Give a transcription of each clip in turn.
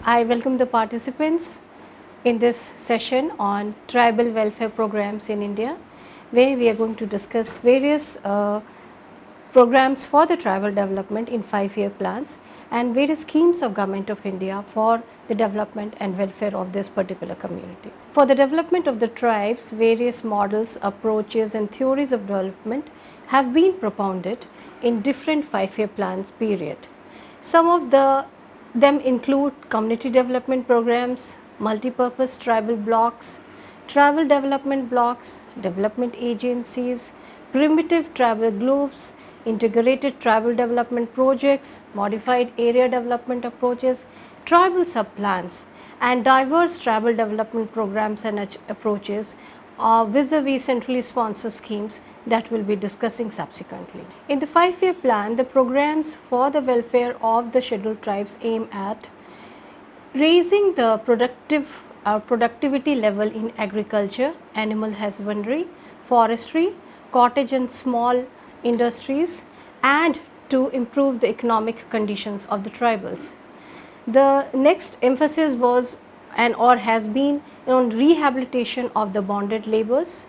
I welcome the participants in this session on tribal welfare programs in India, where we are going to discuss various programs for the tribal development in 5-year plans and various schemes of Government of India for the development and welfare of this particular community. For the development of the tribes, various models, approaches and theories of development have been propounded in different 5-year plans period. Some of them include community development programs, multi-purpose tribal blocks, tribal development blocks, development agencies, primitive tribal groups, integrated tribal development projects, modified area development approaches, tribal subplans, and diverse tribal development programs and approaches vis-a-vis centrally sponsored schemes that we will be discussing subsequently. In the 5-year plan, the programs for the welfare of the scheduled tribes aim at raising the productivity level in agriculture, animal husbandry, forestry, cottage and small industries, and to improve the economic conditions of the tribals. The next emphasis was or has been on rehabilitation of the bonded laborers,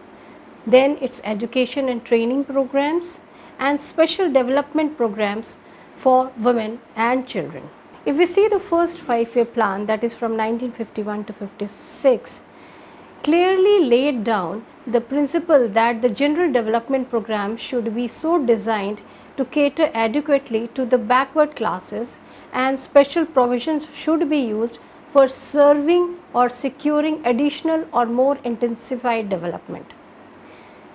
then its education and training programs and special development programs for women and children. If we see the first 5-year plan, that is from 1951 to 56, clearly laid down the principle that the general development program should be so designed to cater adequately to the backward classes, and special provisions should be used for serving or securing additional or more intensified development.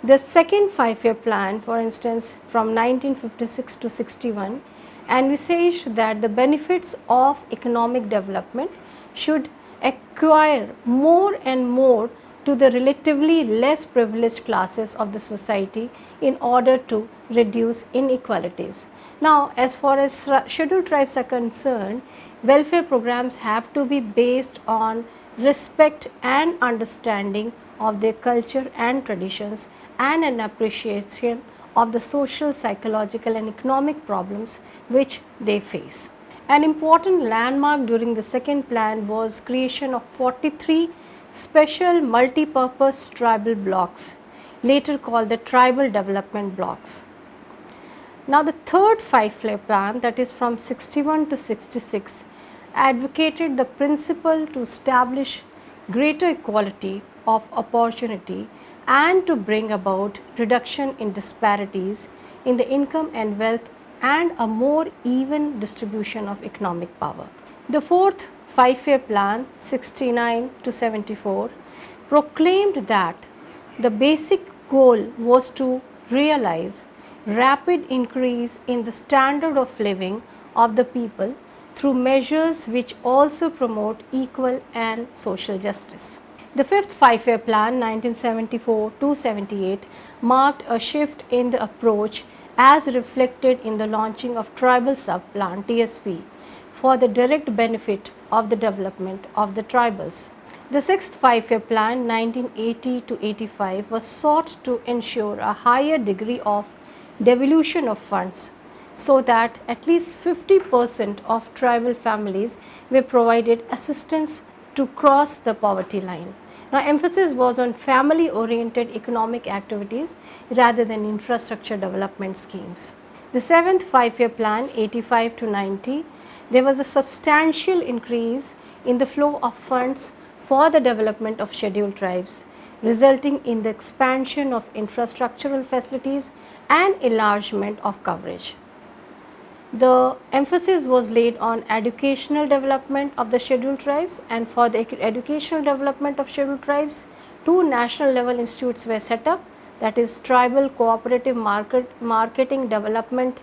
The second 5-year plan, for instance, from 1956 to 61, envisaged that the benefits of economic development should acquire more and more to the relatively less privileged classes of the society in order to reduce inequalities. Now, as far as scheduled tribes are concerned, welfare programs have to be based on respect and understanding of their culture and traditions and an appreciation of the social, psychological and economic problems which they face. An important landmark during the second plan was creation of 43 special multi-purpose tribal blocks, later called the tribal development blocks. Now the third 5-year plan, that is from 61 to 66, advocated the principle to establish greater equality of opportunity and to bring about reduction in disparities in the income and wealth and a more even distribution of economic power. The fourth 5-year plan, 69 to 74, proclaimed that the basic goal was to realize rapid increase in the standard of living of the people through measures which also promote equal and social justice. The fifth 5-year plan, 1974 to 78, marked a shift in the approach as reflected in the launching of Tribal Subplan (TSP) for the direct benefit of the development of the tribals. The sixth 5-year plan, 1980 to 85, was sought to ensure a higher degree of devolution of funds so that at least 50% of tribal families were provided assistance to cross the poverty line. Now, emphasis was on family oriented economic activities rather than infrastructure development schemes. The seventh 5-year plan, 85 to 90, there was a substantial increase in the flow of funds for the development of scheduled tribes, resulting in the expansion of infrastructural facilities and enlargement of coverage. The emphasis was laid on educational development of the scheduled tribes, and for the educational development of scheduled tribes, 2 national level institutes were set up, that is Tribal Cooperative Marketing Development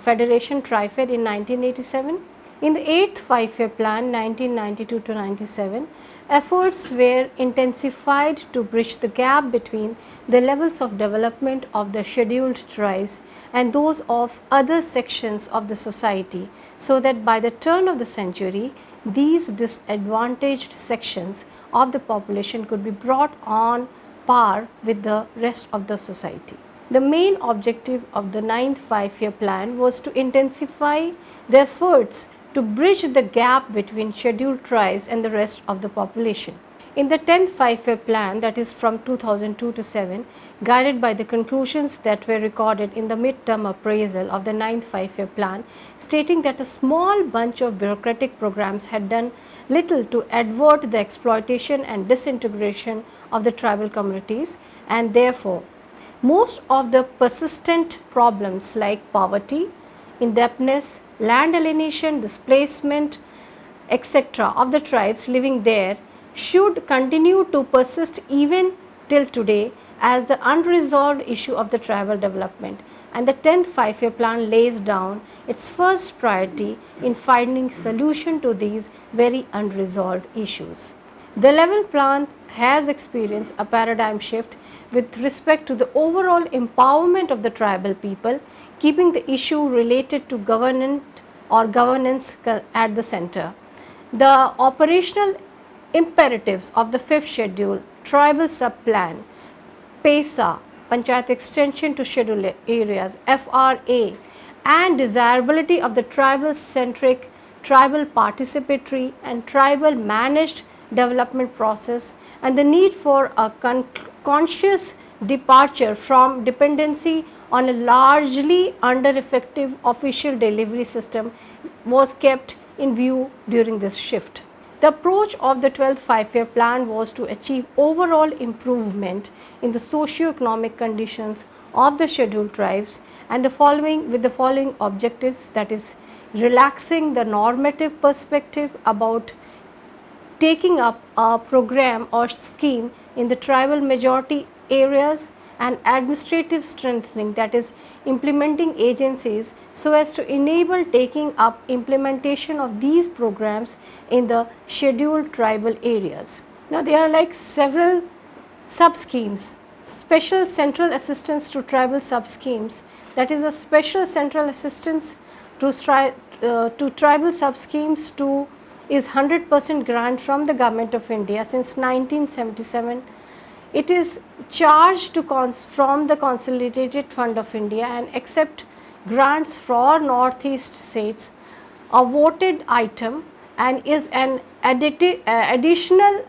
Federation TriFed in 1987. In the 8th 5-year plan, 1992 to 97, efforts were intensified to bridge the gap between the levels of development of the scheduled tribes and those of other sections of the society, so that by the turn of the century, these disadvantaged sections of the population could be brought on par with the rest of the society. The main objective of the 9th 5-year plan was to intensify the efforts to bridge the gap between scheduled tribes and the rest of the population. In the 10th Five-Year Plan, that is from 2002 to 7, guided by the conclusions that were recorded in the mid-term appraisal of the 9th Five-Year Plan, stating that a small bunch of bureaucratic programs had done little to avert the exploitation and disintegration of the tribal communities, and therefore most of the persistent problems like poverty, indebtedness, land alienation, displacement, etc. of the tribes living there should continue to persist even till today as the unresolved issue of the tribal development, and the 10th Five-Year Plan lays down its first priority in finding solution to these very unresolved issues. The 11th Plan has experienced a paradigm shift with respect to the overall empowerment of the tribal people, keeping the issue related to governance at the center. The operational imperatives of the 5th Schedule, Tribal Subplan, PESA, Panchayat Extension to Scheduled Areas, FRA, and desirability of the tribal centric, tribal participatory, and tribal managed development process, and the need for a conscious departure from dependency on a largely under effective official delivery system was kept in view during this shift. The approach of the 12th Five-Year Plan was to achieve overall improvement in the socio-economic conditions of the scheduled tribes and with the following objectives, that is relaxing the normative perspective about taking up a program or scheme in the tribal majority areas, and administrative strengthening, that is implementing agencies so as to enable taking up implementation of these programs in the scheduled tribal areas. Now there are like several sub schemes. Special central assistance to tribal sub schemes, that is a special central assistance to tribal sub schemes to is 100% grant from the Government of India since 1977. It is charged from the Consolidated Fund of India and accept grants for Northeast states, a voted item, and is an additional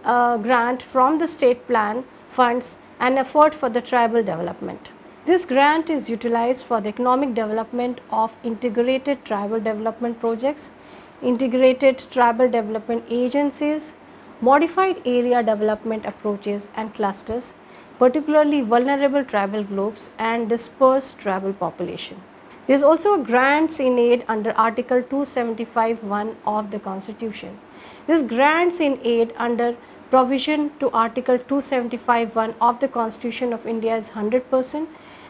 grant from the state plan funds and effort for the tribal development. This grant is utilized for the economic development of integrated tribal development projects, integrated tribal development agencies, modified area development approaches and clusters, particularly vulnerable tribal groups and dispersed tribal population. There is also grants in aid under Article 275(1) of the Constitution. This grants in aid under provision to Article 275(1) of the Constitution of India is 100%.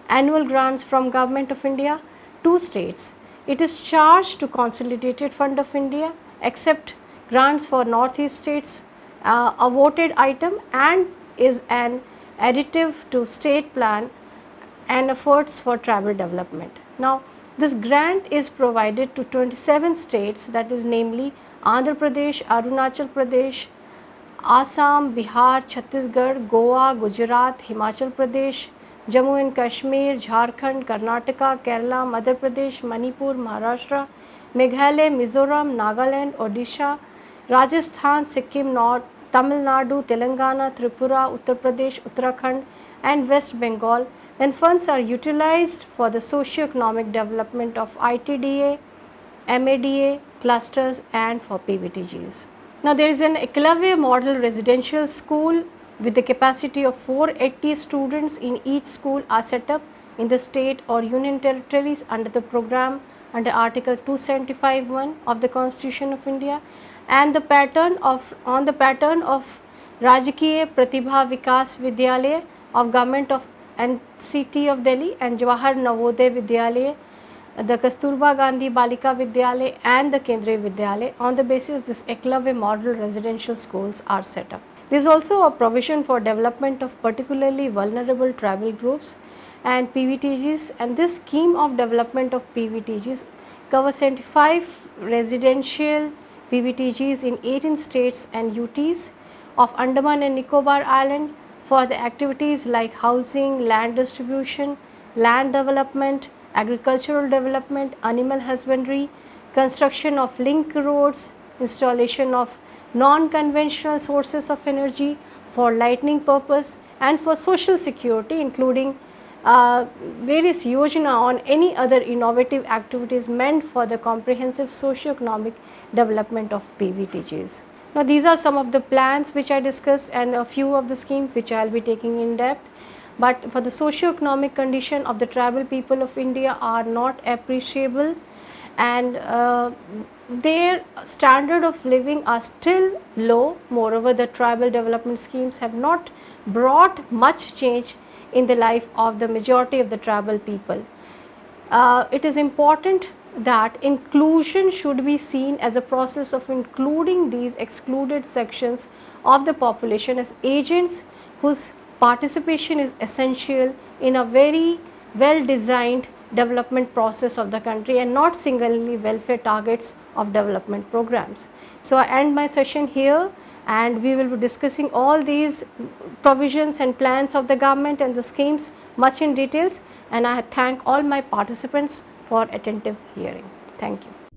Annual grants from Government of India to states. It is charged to Consolidated Fund of India, except grants for Northeast states, a voted item, and is an additive to state plan and efforts for tribal development. Now, this grant is provided to 27 states, that is namely Andhra Pradesh, Arunachal Pradesh, Assam, Bihar, Chhattisgarh, Goa, Gujarat, Himachal Pradesh, Jammu and Kashmir, Jharkhand, Karnataka, Kerala, Madhya Pradesh, Manipur, Maharashtra, Meghalaya, Mizoram, Nagaland, Odisha, Rajasthan, Sikkim, Tamil Nadu, Telangana, Tripura, Uttar Pradesh, Uttarakhand, and West Bengal. Then funds are utilized for the socio-economic development of ITDA, MADA, clusters, and for PVTGs. Now there is an Eklavya model residential school with the capacity of 480 students in each school are set up in the state or union territories under the program under Article 275(1) of the Constitution of India, and the pattern of Rajakiya Pratibha Vikas Vidyalaya of Government of NCT of Delhi and Jawahar Navodaya Vidyalaya, the Kasturba Gandhi Balika Vidyalaya and the Kendriya Vidyalaya. On the basis this Eklavya model residential schools are set up. There is also a provision for development of particularly vulnerable tribal groups and PVTGs, and this scheme of development of PVTGs covers 75 residential PVTGs in 18 states and UTs of Andaman and Nicobar Island for the activities like housing, land distribution, land development, agricultural development, animal husbandry, construction of link roads, installation of non-conventional sources of energy for lighting purpose and for social security, including various yojana on any other innovative activities meant for the comprehensive socio-economic development of PVTGs. Now, these are some of the plans which I discussed and a few of the schemes which I will be taking in depth. But for the socio-economic condition of the tribal people of India are not appreciable, and their standard of living are still low. Moreover, the tribal development schemes have not brought much change in the life of the majority of the tribal people. It is important that inclusion should be seen as a process of including these excluded sections of the population as agents whose participation is essential in a very well designed development process of the country and not singularly welfare targets of development programs. So, I end my session here, and we will be discussing all these provisions and plans of the government and the schemes much in details, and I thank all my participants for attentive hearing. Thank you.